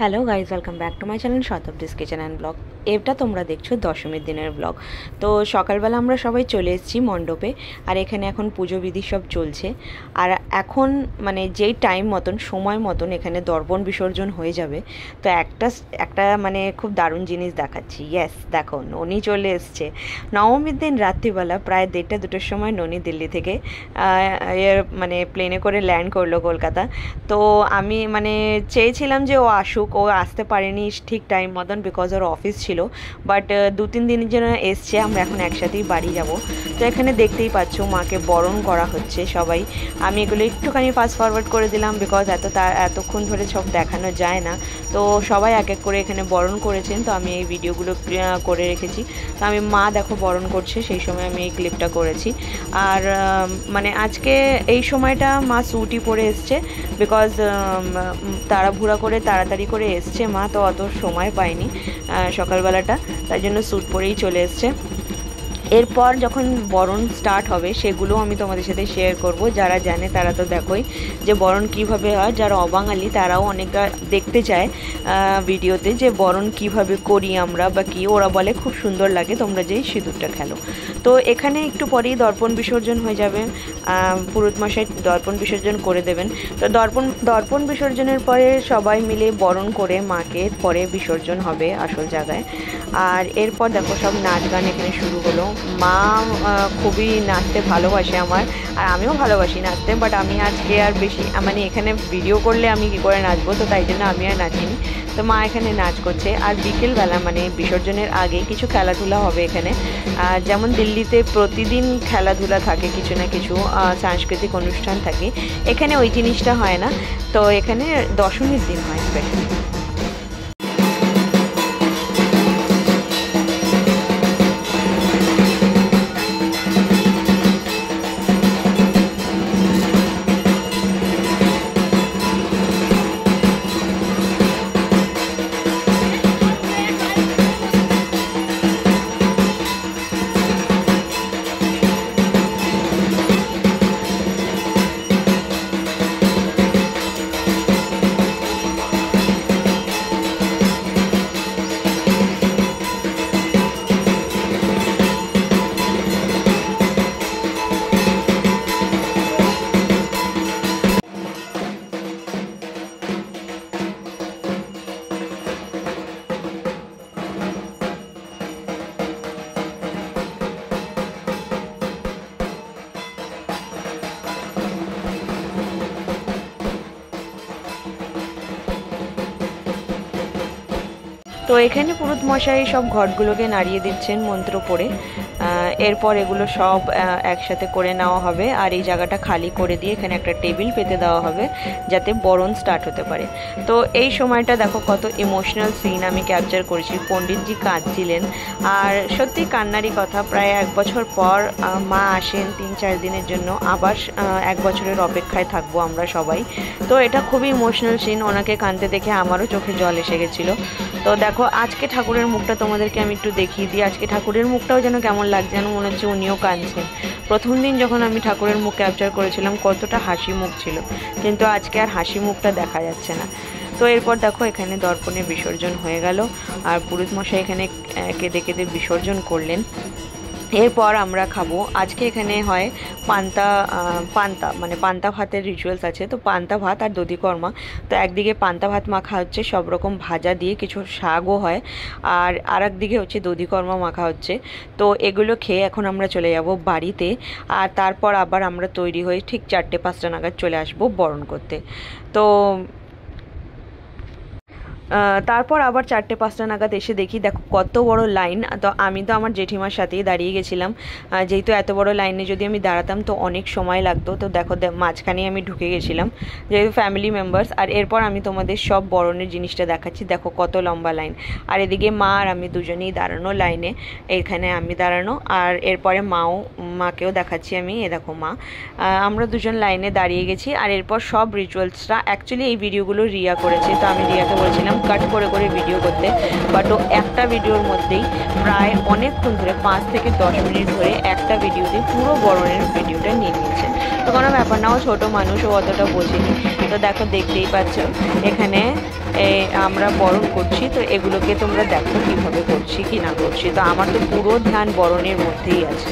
Hello guys, welcome back to my channel Shatabdi's kitchen and blog. এটা তোমরা দেখছো দশমীর দিনের ব্লগ। তো সকালবেলা আমরা সবাই চলে এসেছি মণ্ডপে, আর এখানে এখন পুজো বিধি সব চলছে। আর এখন মানে যেই টাইম মতন সময় মতন এখানে দর্পণ বিসর্জন হয়ে যাবে। তো একটা মানে খুব দারুণ জিনিস দেখাচ্ছি। ইয়েস, দেখো ননি চলে এসছে। নবমীর দিন রাত্রিবেলা প্রায় 1:30-2টোর সময় ননি দিল্লি থেকে মানে প্লেনে করে ল্যান্ড করলো কলকাতা। তো আমি মানে চেয়েছিলাম যে ও আসুক, ও আসতে পারেনি ঠিক টাইম মতন, বিকজ ওর অফিস ছিল। বাট 2-3 দিনের জন্য এসছে। আমরা এখন একসাথেই বাড়ি যাব। তো এখানে দেখতেই পাচ্ছ মাকে বরণ করা হচ্ছে সবাই। আমি এগুলো একটুখানি ফাস্ট ফরওয়ার্ড করে দিলাম, বিকজ এতক্ষণ ধরে সব দেখানো যায় না। তো সবাই এক এক করে এখানে বরণ করেছেন, তো আমি এই ভিডিওগুলো করে রেখেছি। তো আমি মা দেখো বরণ করছে, সেই সময় আমি এই ক্লিপটা করেছি। আর মানে আজকে এই সময়টা মা স্যুটই পরে এসছে, বিকজ তাড়াহুড়া করে তাড়াতাড়ি করে এসছে মা, তো অত সময় পায়নি সকালবেলাটা, তাই জন্য স্যুট পরেই চলে এসছে। এরপর যখন বরণ স্টার্ট হবে সেগুলো আমি তোমাদের সাথে শেয়ার করব। যারা জানে তারা তো দেখোই যে বরণ কিভাবে হয়, যারা অবাঙালি তারাও অনেকটা দেখতে চায় ভিডিওতে যে বরণ কিভাবে করি আমরা বা কি। ওরা বলে খুব সুন্দর লাগে, তোমরা যেই সিঁদুরটা খেলো। তো এখানে একটু পরেই দর্পণ বিসর্জন হয়ে যাবে। পুরোহিত মশাই দর্পণ বিসর্জন করে দেবেন। তো দর্পণ বিসর্জনের পরে সবাই মিলে বরণ করে মাকে পরে বিসর্জন হবে আসল জায়গায়। আর এরপর দেখো সব নাচ গান এখানে শুরু হলো। মা খুবই নাচতে ভালোবাসে আমার, আর আমিও ভালোবাসি নাচতে। বাট আমি আজকে আর বেশি মানে এখানে ভিডিও করলে আমি কী করে নাচবো, তো তাই জন্য আমি আর নাচিনি। তো মা এখানে নাচ করছে। আর বিকেলবেলা মানে বিসর্জনের আগে কিছু খেলাধুলা হবে এখানে। যেমন দিল্লিতে প্রতিদিন খেলাধুলা থাকে, কিছু না কিছু সাংস্কৃতিক অনুষ্ঠান থাকে। এখানে ওই জিনিসটা হয় না, তো এখানে দশমীর দিন হয় স্পেশালি। তো এখানে পুরোহিত মশাই সব ঘটগুলোকে নাড়িয়ে দিচ্ছেন মন্ত্র পড়ে। এরপর এগুলো সব একসাথে করে নেওয়া হবে, আর এই জায়গাটা খালি করে দিয়ে এখানে একটা টেবিল পেতে দেওয়া হবে যাতে বরণ স্টার্ট হতে পারে। তো এই সময়টা দেখো কত ইমোশনাল সিন আমি ক্যাপচার করেছি। পণ্ডিতজি কাঁদছিলেন, আর সত্যি কান্নারই কথা। প্রায় 1 বছর পর মা আসেন 3-4 দিনের জন্য, আবার 1 বছরের অপেক্ষায় থাকবো আমরা সবাই। তো এটা খুবই ইমোশনাল সিন। ওনাকে কাঁদতে দেখে আমারও চোখে জল এসে গেছিলো। তো দেখো আজকে ঠাকুরের মুখটা তোমাদেরকে আমি একটু দেখিয়ে দিই। আজকে ঠাকুরের মুখটাও যেন কেমন লাগছে, যেন মনে হচ্ছে উনিও কাঁদছেন। প্রথম দিন যখন আমি ঠাকুরের মুখ ক্যাপচার করেছিলাম কতটা হাসি মুখ ছিল, কিন্তু আজকে আর হাসি মুখটা দেখা যাচ্ছে না। তো এরপর দেখো এখানে দর্পণে বিসর্জন হয়ে গেল, আর পুরোহিত মশাই এখানে কেঁদে কেঁদে বিসর্জন করলেন। এরপর আমরা খাবো। আজকে এখানে হয় পান্তা মানে পান্তা ভাতের রিচুয়ালস আছে। তো পান্তা ভাত আর দধিকর্মা। তো একদিকে পান্তা ভাত মাখা হচ্ছে সব রকম ভাজা দিয়ে, কিছু শাকও হয়, আর একদিকে হচ্ছে দধিকর্মা মাখা হচ্ছে। তো এগুলো খেয়ে এখন আমরা চলে যাব বাড়িতে। আর তারপর আবার আমরা তৈরি হয়ে ঠিক 4টে-5টা নাগাদ চলে আসবো বরণ করতে। তো তারপর আবার 4টে-5টা নাগাদ এসে দেখি দেখো কত বড় লাইন। তো আমি তো আমার জেঠিমার সাথেই দাঁড়িয়ে গেছিলাম, যেহেতু এত বড় লাইনে যদি আমি দাঁড়াতাম তো অনেক সময় লাগতো। তো দেখো মাঝখানে আমি ঢুকে গেছিলাম, যেহেতু ফ্যামিলি মেম্বার্স। আর এরপর আমি তোমাদের সব বরণের জিনিসটা দেখাচ্ছি। দেখো কত লম্বা লাইন, আর এদিকে মা আর আমি দুজনেই দাঁড়ানো লাইনে। এখানে আমি দাঁড়ানো, আর এরপরে মাকেও দেখাচ্ছি আমি। এ দেখো মা, আমরা দুজন লাইনে দাঁড়িয়ে গেছি। আর এরপর সব রিচুয়ালসটা অ্যাকচুয়ালি এই ভিডিওগুলো রিয়া করেছে। তো আমি রিয়াকে বলছিলাম কাট করে করে ভিডিও করতে, বাট ও একটা ভিডিওর মধ্যেই প্রায় অনেকক্ষণ ধরে 5 থেকে 10 মিনিট ধরে একটা ভিডিওতে পুরো বরণের ভিডিওটা নিয়ে নিয়েছে। তো কোনো ব্যাপার না, ও ছোটো মানুষ, ও অতটা বোঝেনি। তো দেখো, দেখতেই পাচ্ছ এখানে আমরা বরণ করছি। তো এগুলোকে তোমরা দেখো কীভাবে করছি কি না করছি। তো আমার তো পুরো ধ্যান বরণের মধ্যেই আছে।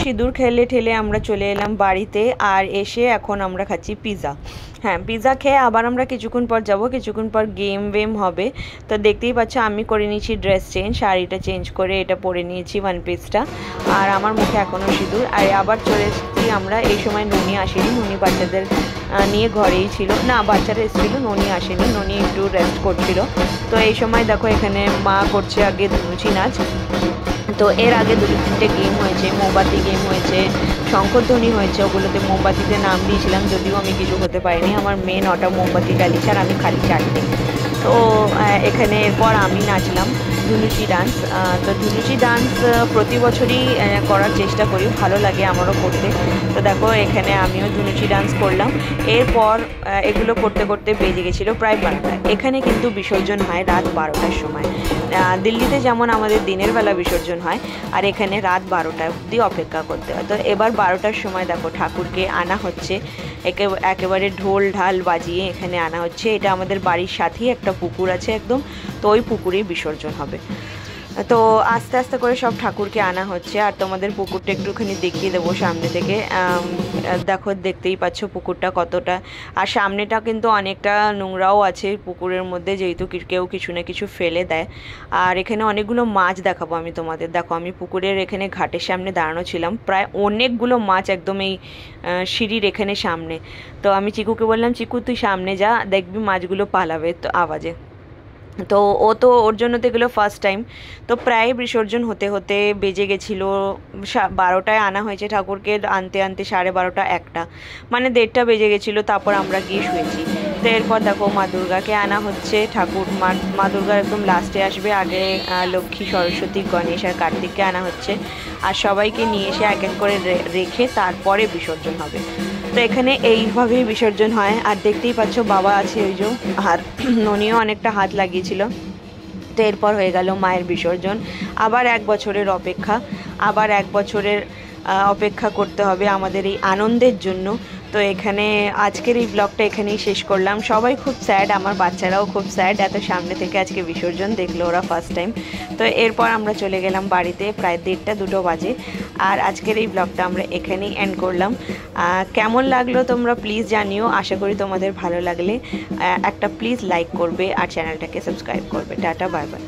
সিঁদুর খেলে ঠেলে আমরা চলে এলাম বাড়িতে, আর এসে এখন আমরা খাচ্ছি পিৎজা। হ্যাঁ, পিৎজা খেয়ে আবার আমরা কিছুক্ষণ পর যাব, কিছুক্ষণ পর গেম ওয়েম হবে। তো দেখতেই পাচ্ছ আমি করে নিয়েছি ড্রেস চেঞ্জ, শাড়িটা চেঞ্জ করে এটা পরে নিয়েছি ওয়ান পিসটা, আর আমার মুখে এখনও সিঁদুর। আর আবার চলে এসেছি আমরা, এই সময় ননি আসেনি, ননি বাচ্চাদের নিয়ে ঘরেই ছিল, না বাচ্চারা এসেছিল, ননি আসেনি, ননি একটু রেস্ট করছিল। তো এই সময় দেখো এখানে মা করছে আগে ধুনুচি নাচ। তো এর আগে 2-3টে গেম হয়েছে, মোমবাতি গেম হয়েছে, শঙ্করধ্বনি হয়েছে, ওগুলোতে মোমবাতিতে নাম দিয়েছিলাম, যদিও আমি কিছু হতে পারিনি। আমার মেয়ে 9টা মোমবাতি জ্বালিয়েছে আর আমি খালি 4টে। তো এখানে এরপর আমি নাচলাম ধুনুচি ডান্স। তো ধুনুচি ডান্স প্রতি বছরই করার চেষ্টা করি, ভালো লাগে আমারও করতে। তো দেখো এখানে আমিও ধুনুচি ডান্স করলাম। এরপর এগুলো করতে করতে বেজে গেছিলো প্রায় 12টা। এখানে কিন্তু বিসর্জন হয় রাত 12টার সময়। দিল্লিতে যেমন আমাদের দিনের বেলা বিসর্জন হয়, আর এখানে রাত 12টা অবধি অপেক্ষা করতে হয়। তো এবার 12টার সময় দেখো ঠাকুরকে আনা হচ্ছে, একেবারে ঢোল ঢাল বাজিয়ে এখানে আনা হচ্ছে। এটা আমাদের বাড়ির সাথেই একটা পুকুর আছে একদম, তো ওই পুকুরেই বিসর্জন হবে। তো আস্তে আস্তে করে সব ঠাকুরকে আনা হচ্ছে, আর তোমাদের পুকুরটা একটুখানি দেখিয়ে দেবো সামনে থেকে। দেখো দেখতেই পাচ্ছ পুকুরটা কতটা, আর সামনেটা কিন্তু অনেকটা নোংরাও আছে পুকুরের মধ্যে, যেহেতু কেউ কিছু না কিছু ফেলে দেয়। আর এখানে অনেকগুলো মাছ দেখাবো আমি তোমাদের। দেখো আমি পুকুরের এখানে ঘাটের সামনে দাঁড়ানো ছিলাম, প্রায় অনেকগুলো মাছ একদম এই সিঁড়ির এখানে সামনে। তো আমি চিকুকে বললাম, চিকু তুই সামনে যা, দেখবি মাছগুলো পালাবে তো আওয়াজে। তো ও তো ওর জন্য তো এগুলো ফার্স্ট টাইম। তো প্রায় বিসর্জন হতে হতে বেজে গেছিলো 12টায় আনা হয়েছে ঠাকুরকে, আনতে আনতে 12:30 1টা, মানে 1:30টা বেজে গেছিলো। তারপর আমরা গিয়ে শুয়েছি। তো এরপর দেখো মা দুর্গাকে আনা হচ্ছে। ঠাকুর মা দুর্গা একদম লাস্টে আসবে, আগে লক্ষ্মী, সরস্বতী, গণেশ আর কার্তিককে আনা হচ্ছে। আর সবাইকে নিয়ে এসে এক এক করে রেখে তারপরে বিসর্জন হবে। তো এখানে এইভাবেই বিসর্জন হয়। আর দেখতেই পাচ্ছ বাবা আছে, ওই যে হাত, ননিও অনেকটা হাত লাগিয়েছিল। তো এরপর হয়ে গেল মায়ের বিসর্জন। আবার 1 বছরের অপেক্ষা, আবার 1 বছরের অপেক্ষা করতে হবে আমাদের এই আনন্দের জন্য। তো এখানে আজকের এই ব্লগটা এখানেই শেষ করলাম। সবাই খুব স্যাড, আমার বাচ্চারাও খুব স্যাড, এত সামনে থেকে আজকে বিসর্জন দেখলো ওরা ফার্স্ট টাইম। তো এরপর আমরা চলে গেলাম বাড়িতে, প্রায় 1:30 2 বাজে। আর আজকের এই ব্লগটা আমরা এখানেই এন্ড করলাম। কেমন লাগলো তোমরা প্লিজ জানিও, আশা করি তোমাদের ভালো লাগলে একটা প্লিজ লাইক করবে আর চ্যানেলটাকে সাবস্ক্রাইব করবে। Tata, bye bye.